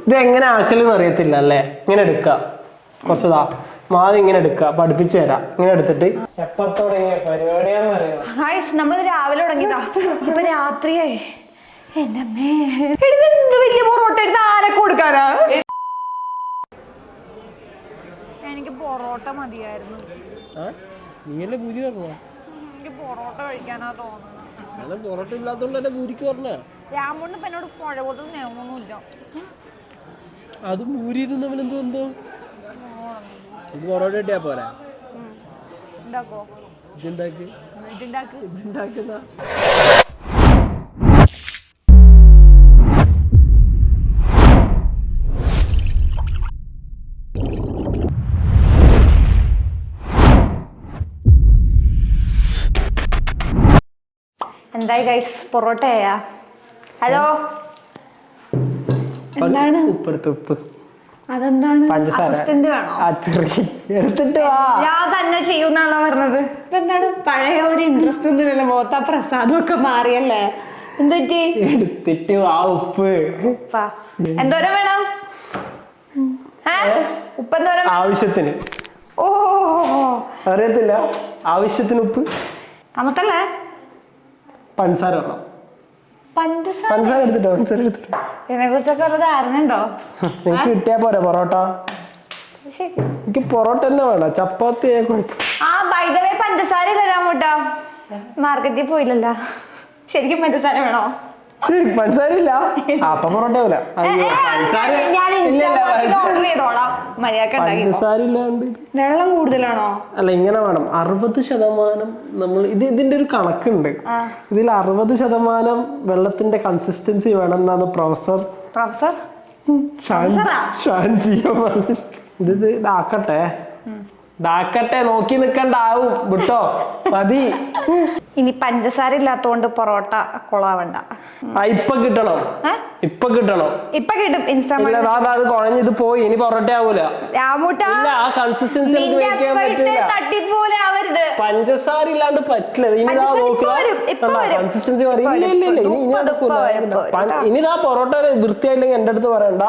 ഇത് എങ്ങനെ ആക്കലെന്ന് അറിയത്തില്ല അല്ലേ? ഇങ്ങനെ എടുക്കുക, കുറച്ചതാ മാവ് ഇങ്ങനെ എടുക്കുക, പഠിപ്പിച്ചു തരാം. ഇങ്ങനെ എടുത്തിട്ട് എപ്പോ തുടങ്ങിയ പരിപാടിയാന്ന് അറിയാം. നമ്മൾ രാവിലെ തുടങ്ങിയതാ, ഇപ്പൊ രാത്രിയായി. എന്റെ അമ്മേ, എന്ത് വലിയ പൊറോട്ട എടുത്ത് ആരൊക്കെ കൊടുക്കാനാ? എനിക്ക് പൊറോട്ട മതിയായിരുന്നു. എനിക്ക് പൊറോട്ട കഴിക്കാനാ തോന്നുന്നത്. പൊറോട്ട ഇല്ലാത്തോണ്ട് തന്നെ പൂരിക്ക് പറഞ്ഞ രാമുണ്ട് ഇപ്പൊ എന്നോട് പഴകൊന്നും നേമൊന്നുമില്ല. അത് പൂരി തമ്മിൽ എന്തോ ഇത് പൊറോട്ട കിട്ടിയാ പോരാ. ഉണ്ടാക്കോ? ഇതുണ്ടാക്കുന്ന എന്തായി ഗൈസ്, പൊറോട്ടയാ? ഹലോ, എന്താണ് ഉപ്പുറത്ത് ഉപ്പ്? അതെന്താണ്? അസിസ്റ്റന്റ് വേണോ? എടുത്തിട്ട് വാ, ഞാൻ തന്നെ ചെയ്യുന്നാണല്ലോ പറഞ്ഞത്. ഇപ്പൊ എന്താണ് പഴയ ഒരു ഇൻട്രസ്റ്റ് ഒന്നുമില്ലല്ലോ, മോത്ത പ്രസാദം ഒക്കെ മാറിയല്ലേ? എന്തൊറ്റി? എടുത്തിട്ട് വാ. ഉപ്പ് എന്തോരം വേണം? ഉപ്പ് എന്തോരം? ആവശ്യത്തിന്. ഓ അറിയത്തില്ല, ആവശ്യത്തിന് ഉപ്പ്. കമത്തല്ലേ? പഞ്ചസാര വേണം. പഞ്ചസാര എടുത്തിട്ടോ? ഇതിനെ കുറിച്ചൊക്കെ ഒരു ധാരണ ഉണ്ടോ? നിനക്ക് കിട്ടിയാ പോരെ പൊറോട്ട? എനിക്ക് പൊറോട്ട തന്നെ വേണം, ചപ്പാത്തി. ബൈ ദ വേ പഞ്ചസാര ഇല്ല രാമൂട്ടാ, മാർക്കറ്റിൽ പോയില്ലല്ലോ. ശരിക്കും പഞ്ചസാര വേണോ? ശരി, പഞ്ചസാര ഇല്ല. അപ്പൊ പൊറോട്ട പോലെ വെള്ളം കൂടുതലാണോ? അല്ല, ഇങ്ങനെ വേണം. 60% നമ്മൾ ഇതിന്റെ ഒരു കണക്കുണ്ട്. ഇതിൽ 60% വെള്ളത്തിന്റെ കൺസിസ്റ്റൻസി വേണം എന്നാണ് പ്രൊഫസർ ഷാൻജിയോ പറഞ്ഞു. ഇത് ഇതാക്കട്ടെ, നോക്കി നിക്കണ്ടാവും വിട്ടോ, മതി. ഇനി പഞ്ചസാര ഇല്ലാത്തോണ്ട് പൊറോട്ട കൊളാവണ്ട. ഇപ്പൊ കിട്ടണം. ഇപ്പൊ കിട്ടും. അത് കുഴഞ്ഞത് പോയി, ഇനി പൊറോട്ട ആവൂല. ആ കൺസിസ്റ്റൻസി പഞ്ചസാര ഇല്ലാണ്ട് പറ്റില്ല. ഇനി കൺസിസ്റ്റൻസി ഇനിതാ പൊറോട്ട വൃത്തിയായില്ലെങ്കിൽ എന്റെ അടുത്ത് പറയണ്ട.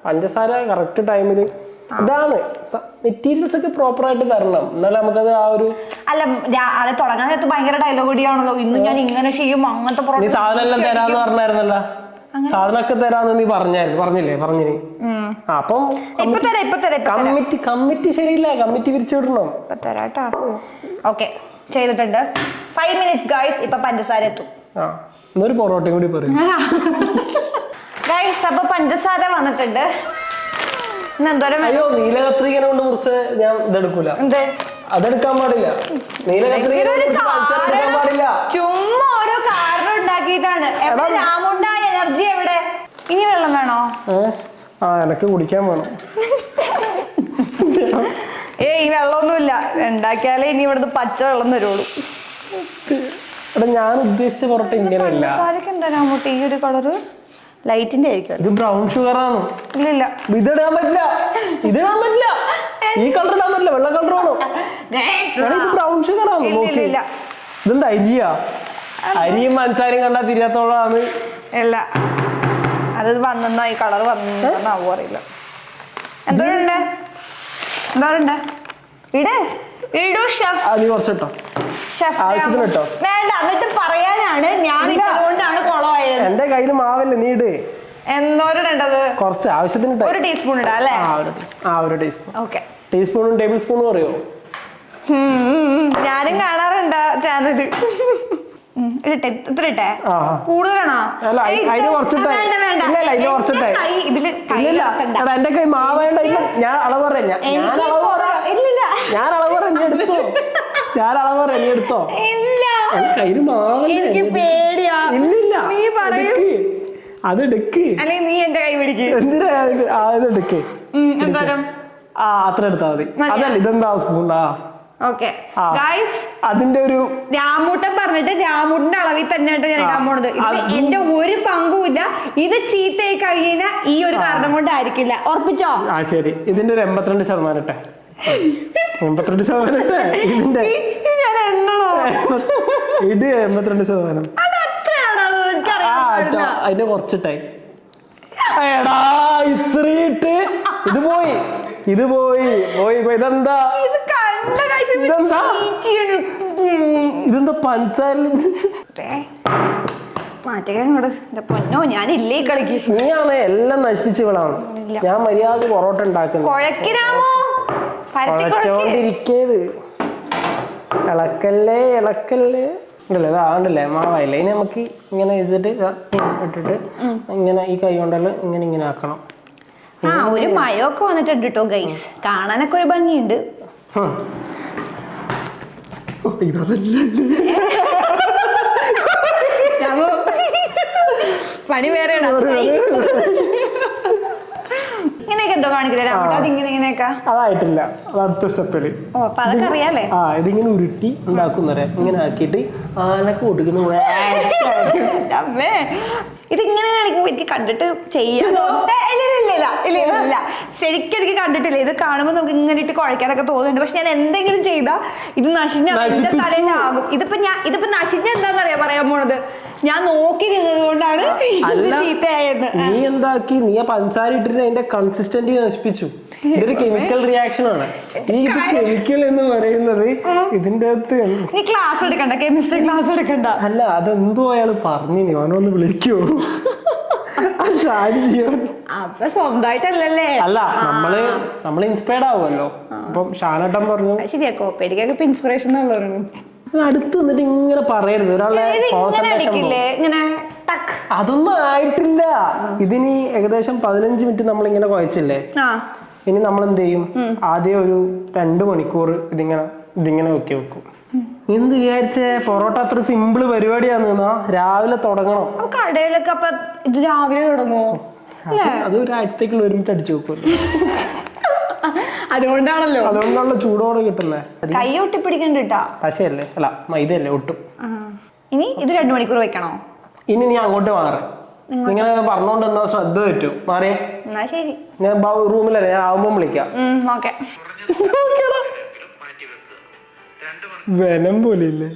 പഞ്ചസാര കറക്റ്റ് ടൈമില്, ഇതാണ് മെറ്റീരിയൽസ് ഒക്കെ പ്രോപ്പർ ആയിട്ട് തരണം, എന്നാലും നമുക്കത് ആ ഒരു. അല്ല തുടങ്ങാൻ നേരത്ത് ഭയങ്കര ഡയലോഗ് അടിയാണല്ലോ, ഇന്ന് ഞാൻ ഇങ്ങനെ ചെയ്യും അങ്ങനത്തെ. നീ സാധനം എല്ലാം തരാന്ന് പറഞ്ഞായിരുന്നല്ലോ, സാധനമൊക്കെ തരാന്ന് നീ പറഞ്ഞില്ലേ? അപ്പം കമ്മിറ്റി ശരിയില്ല, കമ്മിറ്റി പിരിച്ചു വിടണം. ഓക്കെ, ചെയ്തിട്ടുണ്ട്. 5 minutes ഗൈസ്, ഇപ്പൊ പഞ്ചസാര എത്തും. എന്നൊരു പൊറോട്ടയും കൂടി പറയും ഗൈസ്. അപ്പൊ പഞ്ചസാര വന്നിട്ടുണ്ട്. അയ്യോ, നീല കത്രികനെ കൊണ്ട് മുറിച്ച് ഞാൻ ഇതെടുക്കൂല. അതെടുക്കാൻ പാടില്ല. നീല കത്രിക പാടില്ല. ചുമ്മാ ഓരോ കാരണം ഉണ്ടാക്കിയിട്ടാണ്. എനർജി എവിടെ? ഇനി വെള്ളം വേണോ? എനക്ക് കുടിക്കാൻ വേണം. ഈ വെള്ളമൊന്നുമില്ല, ഉണ്ടാക്കിയാലേ ഇനി ഇവിടുന്ന് പച്ച വെള്ളം തരുള്ളൂ. ഞാൻ ഉദ്ദേശിച്ച പൊറോട്ട ഇങ്ങനെയല്ല. ഈ ഒരു കളറ് ലൈറ്റിന്റെ ആയിരിക്കും. ഇത് ബ്രൗൺ ഷുഗർ ആണ്. ഇല്ല, ഇതിടാൻ പറ്റില്ല. ഈ കളർ ഇടാൻ പറ്റില്ല, വെള്ള കളർ വേണോ? ഇത് ബ്രൗൺ ഷുഗർ ആണ്. ഇതെന്താ അരിയും പഞ്ചസാരയും കണ്ടാ തിരിയാത്തോളാണ്. ഇല്ല, അത് വന്നോ, ഈ കളർ വന്നാവോ അറിയില്ല. എന്തോരുണ്ട് ഇടൂ ഷെഫ്. കുറച്ചിട്ടോ, വേണ്ട, എന്നിട്ട് പറയാനാണ് ഞാൻ ഇതുകൊണ്ടാണ് കുളമായത്. എന്റെ കയ്യിൽ മാവല്ലേ, നീ ഇട്. എന്തോരണ്ടത്? കുറച്ച് ആവശ്യത്തിന് 1 ടീസ്പൂൺ ഇടാം അല്ലേ? 1 ടീസ്പൂൺ. ഓക്കെ. ടീസ്പൂണും ടേബിൾ സ്പൂണും അറിയോ? ഞാനും കാണാറുണ്ട് ചാനല്. ഇട്ടേ കൂടുതലാണോ? എന്റെ കൈ മാവേണ്ട. ഞാൻ അളവ് പറയാ, നീ എടുത്തോ. കയ്യില് മാവല്ലേ, ഇല്ലില്ല, അതെടുക്ക്. അല്ലെങ്കിൽ നീ എന്റെ കൈ പിടിക്ക്. എന്തിനാ അതെടുക്ക്. അത്ര എടുത്താ മതി. അതല്ല, ഇതെന്താ സ്പൂണാ? അതിന്റെ ഒരു രാമൂട്ടൻ പറഞ്ഞിട്ട് രാമൂട്ടിന്റെ അളവിൽ തന്നെയായിട്ട് ഞാൻ ഇടാൻ പോണത്. എന്റെ ഒരു പങ്കുമില്ല. ഇത് ചീത്തയായി കഴിഞ്ഞാൽ ഈ ഒരു കാരണം കൊണ്ടായിരിക്കില്ല, ഉറപ്പിച്ചോ? ശരി, ഇതിന്റെ ഒരു 82% ഇട്ടെ. 82% ഇട്ടെ. ഇതിന്റെ ഞാൻ എണ്ണണോ? ഇത് 82%. അതിന്റെ കുറച്ചിട്ടായി. ഇത്രയിട്ട് ഇത് പോയി ഇതെന്താ ഇത് കണ്ട guys, ഇത് ഇതെന്താ? cheat ചെയ്യണു. ഇതെന്താ പഞ്ചസാര മാറ്റുകയാണ് എന്റെ പൊന്നോ, ഞാനില്ലേ ഈ കളിക്ക്. നീയാണ് എല്ലാം നശിപ്പിച്ചവളാണ്. ഇല്ല. ഞാൻ മര്യാദ പൊറോട്ട ഉണ്ടാക്കുന്നു. കുഴക്കിരാമോ, പരത്തി കുഴക്ക്. കുഴച്ചോണ്ടിരിക്കേത്. ഇളക്കല്ലേ ഉണ്ടല്ലേ, ഇതാണ്ടല്ലേ മാവായില്ലേ. ഇനി നമുക്ക് ഇങ്ങനെ വെച്ചിട്ട് ഇട്ടിട്ട് ഇങ്ങനെ ഈ കൈ കൊണ്ടെല്ലാം ഇങ്ങനെ ആക്കണം. ഒരു മഴയൊക്കെ വന്നിട്ടുണ്ട് കേട്ടോ ഗൈസ്, കാണാനൊക്കെ ഒരു ഭംഗിയുണ്ട്. പണി വേറെ ഇങ്ങനെയൊക്കെ എന്തോ കാണിക്കില്ല രാമൂട്ടാ, ഇങ്ങനെയൊക്കെ അതായിട്ടില്ല, അത് അടുത്ത സ്റ്റെപ്പില്. ഓ അപ്പൊ അതൊക്കെ അറിയാലേ. ഇതിങ്ങനെ ഉരുട്ടി ഉണ്ടാക്കുന്നവരെ ഇങ്ങനെ ആക്കിയിട്ട് ആനക്ക് കൊടുക്കുന്ന അമ്മേ, ഇതിങ്ങനെ കാണിക്കുമ്പോ എനിക്ക് കണ്ടിട്ട് ചെയ്യാനോ ഇല്ല ശരിക്കും എനിക്ക് കണ്ടിട്ടില്ല. ഇത് കാണുമ്പോൾ നമുക്ക് ഇങ്ങനെ ഇട്ട് കുഴക്കാനൊക്കെ തോന്നുന്നുണ്ട്. പക്ഷെ ഞാൻ എന്തെങ്കിലും ചെയ്താ ഇത് എന്റെ തലയിലാകും. ഇതിപ്പോ നശിഞ്ഞ എന്താന്നറിയാ പറയാൻ പോണത്, ഞാൻ നോക്കി നിന്നത് കൊണ്ടാണ് ചീത്തയായത്. നീ എന്താക്കി, നീ ആ പഞ്ചസാര ഇട്ടിട്ട് അതിന്റെ കൺസിസ്റ്റൻസി നശിപ്പിച്ചു. ഇതൊരു കെമിക്കൽ റിയാക്ഷൻ ആണ്. ഈ കെമിക്കൽ എന്ന് പറയുന്നത് ഇതിന്റെ അകത്ത് നീ ക്ലാസ് എടുക്കണ്ട, കെമിസ്ട്രി ക്ലാസ് എടുക്കണ്ട. അല്ല, അതെന്തോ അയാള് പറഞ്ഞു, അവനൊന്ന് വിളിക്കോ അപ്പൊ സ്വന്തമായിട്ടല്ലേ. അല്ല, നമ്മള് ഇൻസ്പയർഡ് ആവുമല്ലോ. അപ്പം ഷാനട്ടൻ പറഞ്ഞു ശരിയാ, കോപ്പേടിക്കൊക്കെ ഇപ്പൊ ഇൻസ്പിറേഷൻ അടുത്ത് വന്നിട്ട് ഇങ്ങനെ പറയരുത് ഒരാളെ. അതൊന്നും ആയിട്ടില്ല. ഇതിനി ഏകദേശം 15 മിനിറ്റ് നമ്മളിങ്ങനെ കുഴച്ചില്ലേ. ഇനി നമ്മൾ എന്ത് ചെയ്യും, ആദ്യം ഒരു 2 മണിക്കൂർ ഇതിങ്ങനെ വെക്കും. എന്ത് വിചാരിച്ചേ, പൊറോട്ട അത്ര സിമ്പിൾ പരിപാടിയാന്ന്. രാവിലെ തുടങ്ങണം. കടയിലൊക്കെ അപ്പൊ ഇത് രാവിലെ തുടങ്ങുമോ? അത് ഒരാഴ്ചത്തേക്കുള്ള ഒരുമിച്ച് അടിച്ചു വെക്കുമല്ലോ. അതുകൊണ്ടാണല്ലോ ചൂടോടെ കിട്ടുന്നത്. കൈ ഒട്ടിപ്പിടിക്കണ്ട. പശയല്ലേ, അല്ല മൈദയല്ലേ ഒട്ടും. ഇനി ഇത് 2 മണിക്കൂർ വെക്കണോ? ഇനി നീ അങ്ങോട്ട് മാറി, നിങ്ങനെ പറഞ്ഞോണ്ടെന്നാ ശ്രദ്ധ പറ്റും. മാറിയേ, ശരി. ഞാൻ റൂമിലല്ലേ, ഞാൻ ആവുമ്പോ വിളിക്കാം. വെനം പോലെ ഇല്ലേ.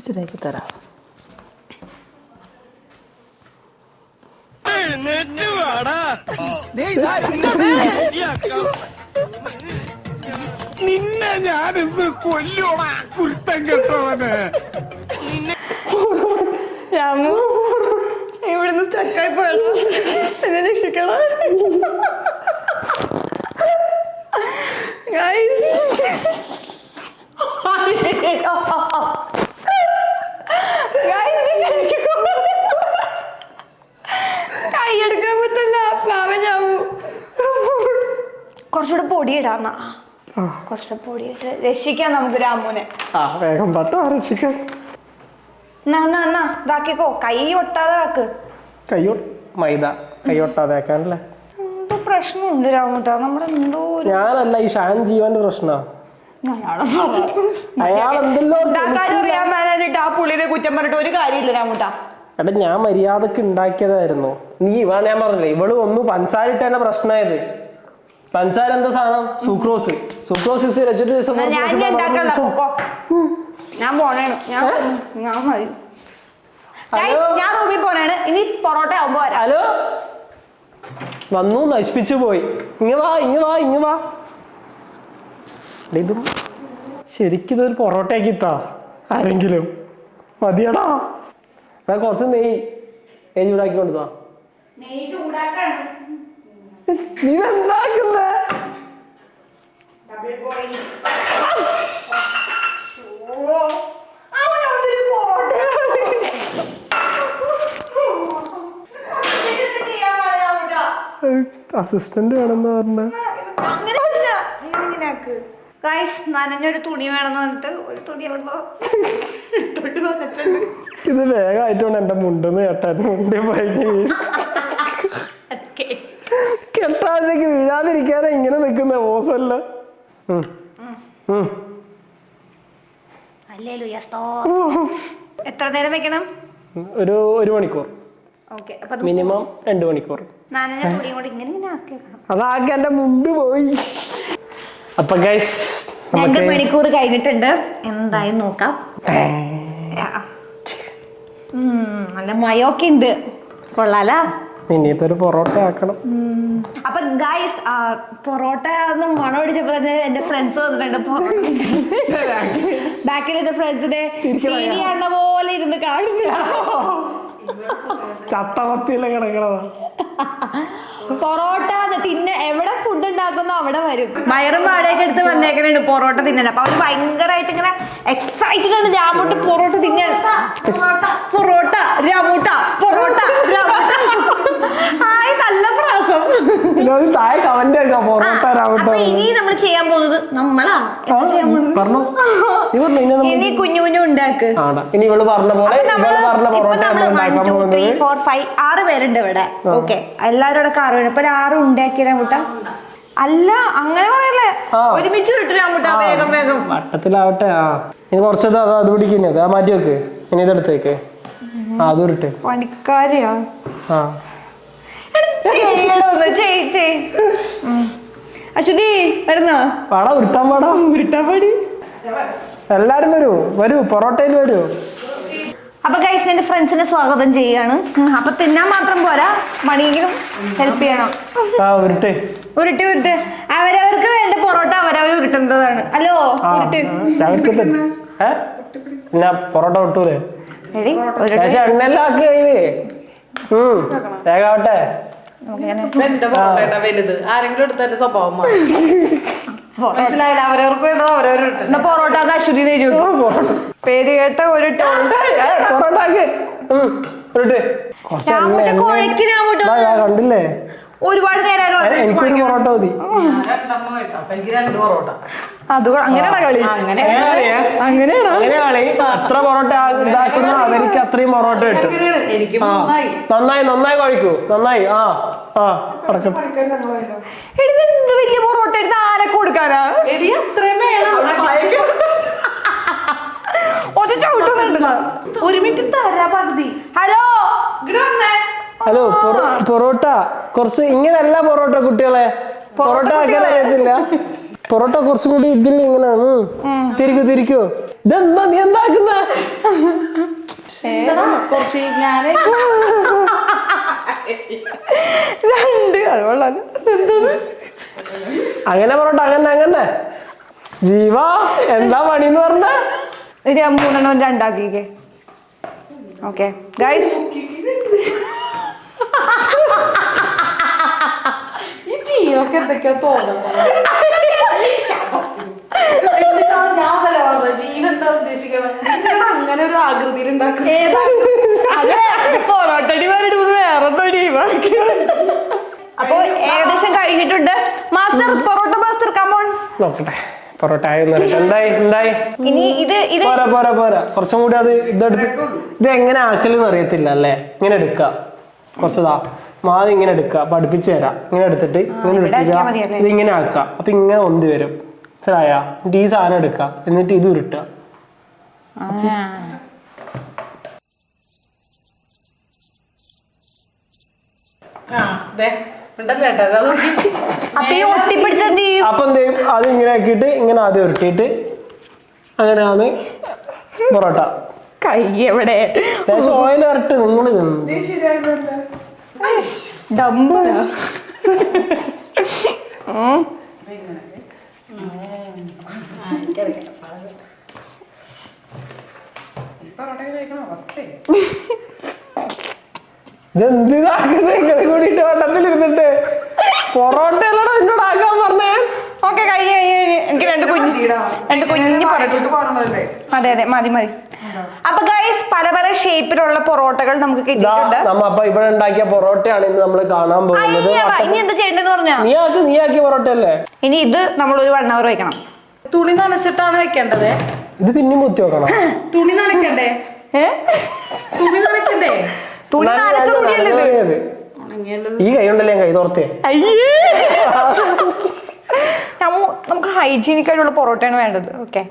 ശരിയാക്കി തരാം. നിന്നെ ഞാനിന്ന് കൊല്ലോടാ കുരുത്തം കെട്ടവന്. ഇവിടുന്ന് സ്റ്റക്കായി പോയടാ, എന്നെ രക്ഷിക്കടാ. കൈയെടുക്കാൻ പറ്റില്ല, കുറച്ചുകൂടെ പൊടിയിടാന്ന, കുറച്ചുകൂടെ പൊടിയിട്ട് രക്ഷിക്കാം നമുക്ക് രാമോനെ. വേഗം രക്ഷിക്കാം. ഇതാക്കിക്കോ, കൈ ഒട്ടാതെ ആക്ക്. മൈദ കൈ ഒട്ടാതെ ആക്കാനല്ലേ. പ്രശ്നമുണ്ട് രാമൂട്ടാ, നമ്മുടെ എന്തോ. ഞാനല്ല, ഈ ഷാൻ ജീവന്റെ പ്രശ്നാ. അയാൾ എന്തെല്ലോ ആ പുള്ളിനെ കുറ്റം പറഞ്ഞിട്ട് ഒരു കാര്യമില്ല രാമൂട്ടാ. എടാ, ഞാൻ മര്യാദക്ക് ഉണ്ടാക്കിയതായിരുന്നു. ഞാൻ പറഞ്ഞില്ലേ, ഇവള് ഒന്ന് പഞ്ചസാര ഇട്ട പ്രശ്നമായത്. പഞ്ചസാര എന്താ സാധനം? സുക്രോസ്. ഞാൻ പോണേണ്, ഞാൻ മതി. ഞാൻ റൂമിൽ പോണേണ്. ഇനി പൊറോട്ട ആവുമ്പോ വരാം. ഹലോ, വന്നു, നശിപ്പിച്ചു പോയി. ഇങ്ങ വാ. ഇതും ശരിക്കും ഇതൊരു പൊറോട്ടയാക്കി ഇത്താ ആരെങ്കിലും. മതിയടാ, കുറച്ച് നെയ്യ് ചൂടാക്കി കൊണ്ടുതാ. നീ എന്താക്കുന്നേ? അസിസ്റ്റന്റ് വേണമെന്ന് പറഞ്ഞ നനഞ്ഞൊരു തുണി വേണമെന്ന് പറഞ്ഞിട്ട് ഒരു തുണി എവിടെ എടുത്തോണ്ട് വന്നിട്ടുണ്ട്. ഇത് വേഗമായിട്ടുണ്ട് എന്റെ മുണ്ടെന്ന് കേട്ടാൻ മുണ്ടേ പഴിഞ്ഞ് വീഴും. കെട്ടാതിലേക്ക് വീഴാതിരിക്കാതെ ഇങ്ങനെ നിക്കുന്ന ഓസല്ല. എത്ര നേരം വെക്കണം? ഒരു മണിക്കൂർ, മിനിമം 2 മണിക്കൂർ. അതാക്കി എന്റെ മുണ്ട് പോയി. അപ്പൊ ഗൈസ് 2 മണിക്കൂർ കഴിഞ്ഞിട്ടുണ്ട്. എന്തായാലും നോക്കാം. നല്ല മയൊക്കെ ഉണ്ട്, കൊള്ളാല. ഇനിയിപ്പൊരു പൊറോട്ട ആക്കണം. അപ്പൊ ഗൈസ് പൊറോട്ട മണം അടിച്ചപ്പോ തന്നെ എന്റെ ഫ്രണ്ട്സ് വന്നിട്ടുണ്ട്. ബാക്കിൽ എന്റെ ഫ്രണ്ട്സിനെ കാണുന്ന പോലെ ഇരുന്ന് കാണുന്നു. ചത്തവത്തിയിലെ കിടക്കണതാ പൊറോട്ട തിന്നെ എവിടെ ഫുഡ് ഉണ്ടാക്കുന്നോ അവിടെ വരും. വയറും വാടകയൊക്കെ എടുത്ത് വന്നേക്കുന്നുണ്ട് പൊറോട്ട തിന്നാൻ. അപ്പൊ അവര് ഭയങ്കരമായിട്ട് ഇങ്ങനെ എക്സൈറ്റഡ് ആണ്. രാമൂട്ട് പൊറോട്ട തിന്നാൻ. പൊറോട്ട രാമൂട്ട, പൊറോട്ട രാമൂട്ട. ആയി നല്ല പ്രാസം. താഴെ കമന്റ് ആക്കാം പൊറോട്ട രാമൂട്ട. ഇനി നമ്മൾ ചെയ്യാൻ പോകുന്നത് നമ്മളാ ഇനി കുഞ്ഞു കുഞ്ഞു ഉണ്ടാക്ക്. ഇനി ഇവള് പറഞ്ഞ പോലെ 3, 4, 5, 6 പേരുണ്ട് ഇവിടെ. ഓക്കെ, എല്ലാവരും 6 പേര്. അപ്പൊ 6 ഉണ്ടാക്കിയ രാമൂട്ട അല്ല, അങ്ങനെ പറയല്ലേ, ഒരുമിച്ച് കിട്ടും രാമൂട്ട. വേഗം വേഗം വട്ടത്തിലാവട്ടെ. ഇനി കുറച്ചത് അത് പിടിക്കുന്നത് ആ മാറ്റി വെക്ക്. ഇനി ഇതെടുത്തേക്ക്. അത് ഉരുട്ട്. പണിക്കാരിയാ. അശ്വതി വരുന്നോ? പാടാ ഉരുട്ടാൻ പാടാ. ഉരുട്ടാൻ പാടി. എല്ലാരും വരൂ പൊറോട്ടയിൽ വരൂ. അപ്പൊ ഗൈസ് എന്റെ ഫ്രണ്ട്സിനെ സ്വാഗതം ചെയ്യാണ്. അപ്പൊ തിന്നാൻ മാത്രം പോരാ, മണിയെങ്കിലും ഹെൽപ്പ് ചെയ്യണം. ഉരുട്ട് അവരവർക്ക് വേണ്ട പൊറോട്ട അവരവർ ഉരുട്ടുന്നതാണ്. ഹലോ പൊറോട്ട വിട്ടൂലേ എണ്ണെല്ലാം ആക്കി കയ്യില് വേഗാവട്ടെ. വലുത് ആരെങ്കിലും എടുത്തതിന്റെ സ്വഭാവം മനസ്സിലായില്ല. അവരവർക്ക് വേണ്ടത് അവരവർ. പൊറോട്ട അശ്വതി പേര് കേട്ട ഒരു പൊറോട്ട കണ്ടില്ലേ? ഒരുപാട് നേരം എനിക്കൊരു പൊറോട്ട മതി. എനിക്ക് 2 പൊറോട്ട. അത് അങ്ങനെയാണോ കളി? അങ്ങനെയാണ് എത്ര പൊറോട്ട ഇതാക്കുന്ന അവർക്ക് അത്രയും പൊറോട്ട കിട്ടും. എനിക്ക് നന്നായി കഴിക്കൂ. നന്നായി എന്ത് വലിയ പൊറോട്ട എടുത്ത് ആരൊക്കെ കൊടുക്കാനാ? ഒരു മിനിറ്റ് തരാ പദ്ധതി. ഹലോ പൊറോട്ട കുറച്ച് ഇങ്ങനെയല്ല പൊറോട്ട കുട്ടികളെ. പൊറോട്ട ആക്കാൻ അറിയത്തില്ല. പൊറോട്ട കുറച്ചും കൂടി ഇതിൽ ഇങ്ങനെ തിരിക്കൂ. ഇതെന്താ നീ എന്താക്കുന്ന? കുറച്ച് ഞാന് അങ്ങനെ പൊറോട്ട അങ്ങനെ ജീവ എന്താ പണിന്ന് പറഞ്ഞ? 3 2 ഓക്കെ ഗൈസ്. ഈ ജീവൊക്കെ എന്തൊക്കെയാ തോന്നുന്നത്? ജീവെന്താ ഉദ്ദേശിക്കണം? അങ്ങനെ ഒരു ആകൃതിയിൽ ഉണ്ടാക്കുന്നത് പൊറോട്ടടി അപ്പൊ ഏകദേശം കഴിഞ്ഞിട്ടുണ്ട്. മാസ്റ്റർ പൊറോട്ട മാസ്റ്റർ കമോൺ നോക്കട്ടെ. പൊറോട്ട എന്തായി? ഇനി ഇത് പോരാ കുറച്ചും കൂടി അത് ഇതെടുത്ത് ഇത് എങ്ങനെ ആക്കലെന്ന് അറിയത്തില്ല അല്ലേ? ഇങ്ങനെ എടുക്ക കുറച്ചതാ മാവ് ഇങ്ങനെ എടുക്കുക. പഠിപ്പിച്ചു തരാം. ഇങ്ങനെ എടുത്തിട്ട് ഇങ്ങനെ ഇട്ടിട്ട് ഇത് ഇങ്ങനെ ആക്കുക. അപ്പൊ ഇങ്ങനെ ഒന്തി വരും. മനസ്സിലായ? എന്നിട്ട് ഈ സാധനം എടുക്കുക. എന്നിട്ട് ഇത് ഉരുട്ടുക. അപ്പൊ എന്ത് ചെയ്യും? അത് ഇങ്ങനെ ആക്കിയിട്ട് ഇങ്ങനെ ആദ്യം ഉരുട്ടിയിട്ട് അങ്ങനെയാണ് പൊറോട്ട. കൈ എവിടെ? ഓയിൽ ഇരട്ട് നിങ്ങൾ നിന്ന് ഇതെന്തിനാക്കുന്നത്? നിങ്ങളെ കൂടിയിട്ട് വട്ടത്തിലിരുന്നിട്ട് പൊറോട്ട അല്ലടാ എന്നോട് ആക്കാൻ പറഞ്ഞേ. ഓക്കെ കഴിഞ്ഞ് എനിക്ക് 2 കുഞ്ഞു പൊറോട്ട. അതെ മതി. അപ്പൊ ഗൈസ് പല ഷേപ്പിലുള്ള പൊറോട്ടകൾ നമുക്ക് കിട്ടിയിട്ടുണ്ട്. നമ്മ ഇവിടെ ഉണ്ടാക്കിയ പൊറോട്ടയാണ് ഇന്ന് നമ്മൾ കാണാൻ പോകുന്നത്. ഇനി എന്താ ചെയ്യേണ്ടതെന്ന് പറഞ്ഞാ നീ ആക്കിയ പൊറോട്ട അല്ലേ? ഇനി ഇത് നമ്മൾ ഒരു 1 hour വെക്കണം. തുണി നനച്ചിട്ടാണ് വെക്കേണ്ടത്. ഇത് പിന്നെയും പൊത്തി വെക്കണം. തുണി നനയ്ക്കണ്ടേ? ഏ? തുണി നനയ്ക്കണ്ടേ? തുണി നനച്ച തുണിയല്ലേ ഇത്? ഇത് ഉണങ്ങിയല്ലോ. ഈ കൈ ഉണ്ടല്ലേ ഞാൻ കൈ തോർത്തേ. അയ്യേ. നമുക്ക് ഹൈജീനിക് ആയിട്ടുള്ള പൊറോട്ടയാണ് വേണ്ടത്. ഓക്കെ,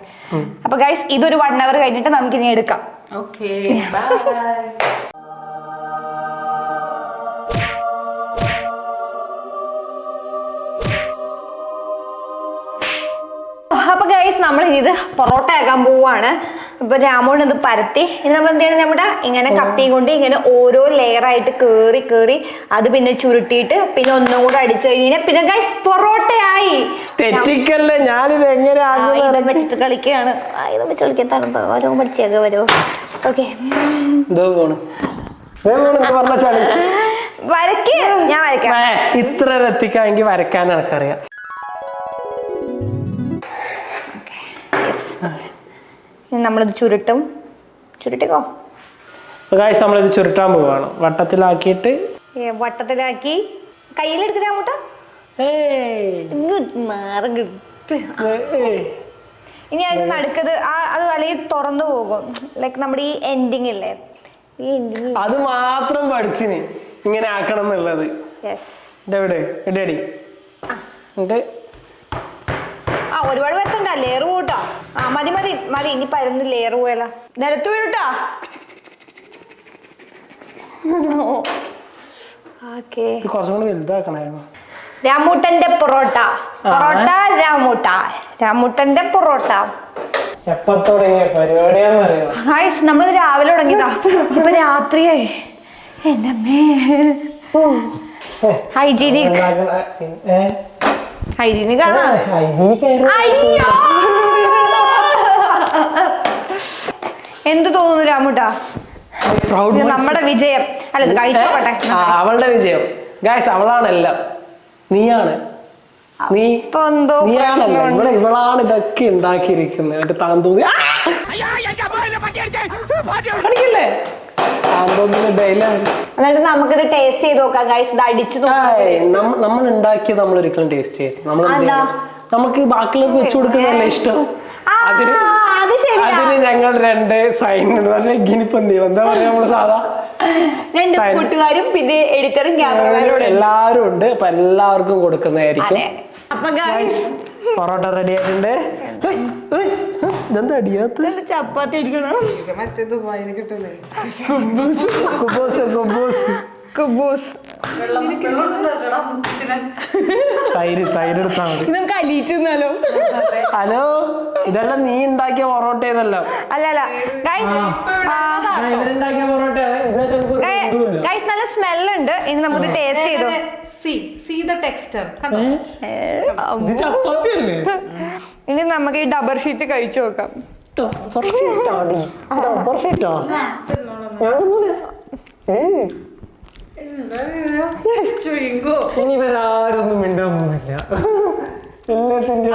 അപ്പൊ ഗൈസ് ഇതൊരു 1 hour കഴിഞ്ഞിട്ട് നമുക്ക് ഇനി എടുക്കാം. Okay, by. അപ്പൊ ഗൈസ് നമ്മൾ ഇത് പൊറോട്ട ആക്കാൻ പോവാണ്. ഇപ്പൊ രാമോട് ഇത് പരത്തി ഇനി നമ്മൾ എന്ത് ചെയ്യണം, നമ്മുടെ ഇങ്ങനെ കത്തി കൊണ്ട് ഇങ്ങനെ ഓരോ ലെയർ ആയിട്ട് കേറി കേറി അത് പിന്നെ ചുരുട്ടിയിട്ട് പിന്നെ ഒന്നും കൂടെ അടിച്ചു കഴിഞ്ഞാൽ പിന്നെ ഗൈസ് പൊറോട്ടയായി. തെറ്റിക്കല്ലേ, ഞാനിത് എങ്ങനെ ഇത് വെച്ചിട്ട് കളിക്കുകയാണ്. ഇത് വെച്ച് കളിക്കാൻ തണുത്തോ വരോ പഠിച്ചേക്ക വരോ. ഓക്കെ, വരയ്ക്ക്, ഞാൻ വരയ്ക്കാം. ഇത്ര എത്തിക്കാമെങ്കിൽ വരയ്ക്കാൻ എനിക്കറിയാം. നമ്മളിത് ചുരുട്ടിക്കോ ഗായ്സ്, നമ്മളിത് ചുരുട്ടാൻ പോവാണ്. വട്ടത്തിലാക്കിയിട്ട് വട്ടത്തിലാക്കി കയ്യിലെടുത്തിട്ട് അങ്ങോട്ട് ഇനി അതിന് നടുക്കത് അത് അല്ലെങ്കിൽ തുറന്നു പോകും. ലൈക്ക് നമ്മുടെ ഈ എൻഡിങ് ഇല്ലേ, ഈ എൻഡിങ് അത് മാത്രം പഠിച്ചിന് ഇങ്ങനെ ആക്കണം എന്നുള്ളത്. എവിടെ എടി എന്നിട്ട് ഒരുപാട് വെക്കണ്ട, ലെയർ കൂട്ടാ. മതി മതി മതി, ഇനി പരന്ന് ലെയർ പോയല്ല നിരത്ത് വീഴട്ടാ. കുറച്ചും കൂടി വലുതാക്കണായിരുന്നു. രാമൂട്ടന്റെ പൊറോട്ട, രാമൂട്ടന്റെ പൊറോട്ട. എപ്പോ തുടങ്ങിയ പരിപാടിയാന്ന് അറിയാം. നമ്മളിത് രാവിലെ തുടങ്ങിയതാ, ഇപ്പൊ രാത്രിയായി. എന്റെ അമ്മേ, ഹൈജീനിക് ഹൈജീനിക് ആണ്. അയ്യോ, എന്ത് തോന്നുന്നു രാമൂട്ടാ? നമ്മുടെ വിജയം അല്ല, ഇത് കഴിച്ചോട്ടെ. അവളുടെ വിജയം ഗായ്സ്, അവളാണെല്ലാം. നീയാണ് ഇവളാണ് ഇതൊക്കെ ഉണ്ടാക്കിയിരിക്കുന്നത്. എന്നിട്ട് താൻ തോന്നി എന്നിട്ട് നമുക്കിത് ടേസ്റ്റ് ചെയ്ത് നോക്കാം ഗൈസ്. ഇത് അടിച്ചു നമ്മൾ ഉണ്ടാക്കിയത് നമ്മൾ ഒരിക്കലും ടേസ്റ്റ് ചെയ്യും. നമുക്ക് ബാക്കിയുള്ളവർക്ക് വെച്ചു കൊടുക്കുന്നതല്ലേ ഇഷ്ടം. അതിന് ഞങ്ങൾ 2 സൈൻ എന്ന് പറഞ്ഞാൽ ഗിനിപ്പന്തി എന്താ പറയാ, നമ്മള് സാധാ കൂട്ടുകാരും പിന്നെ എഡിറ്ററും ക്യാമറമാനും എല്ലാവരും ഉണ്ട്. അപ്പൊ എല്ലാവർക്കും കൊടുക്കുന്നതായിരിക്കും. പൊറോട്ട റെഡി ആയിട്ടുണ്ട്. ഇതെന്താ അടിയാത്ത ചപ്പാത്തി അടിക്കണം. മറ്റേ ദുബായിൽ കിട്ടുന്നേ തൈര് എടുത്താ മതി. നമുക്ക് അലിയിച്ചെന്നാലോ? ഹലോ, ഇതെല്ലാം നീ ഉണ്ടാക്കിയ പൊറോട്ട ഇതല്ല. ഗൈസ് നല്ല സ്മെല്ലുണ്ട്. ഇനി നമുക്ക് ടേസ്റ്റ് ചെയ്തോ. ഇനി നമുക്ക് ഈ ഡബർ ഷീറ്റ് കഴിച്ചു നോക്കാം. ഇനി ഇവരാരൊന്നും മിണ്ടാൻ പോകുന്നില്ല. എല്ലാത്തിന്റെ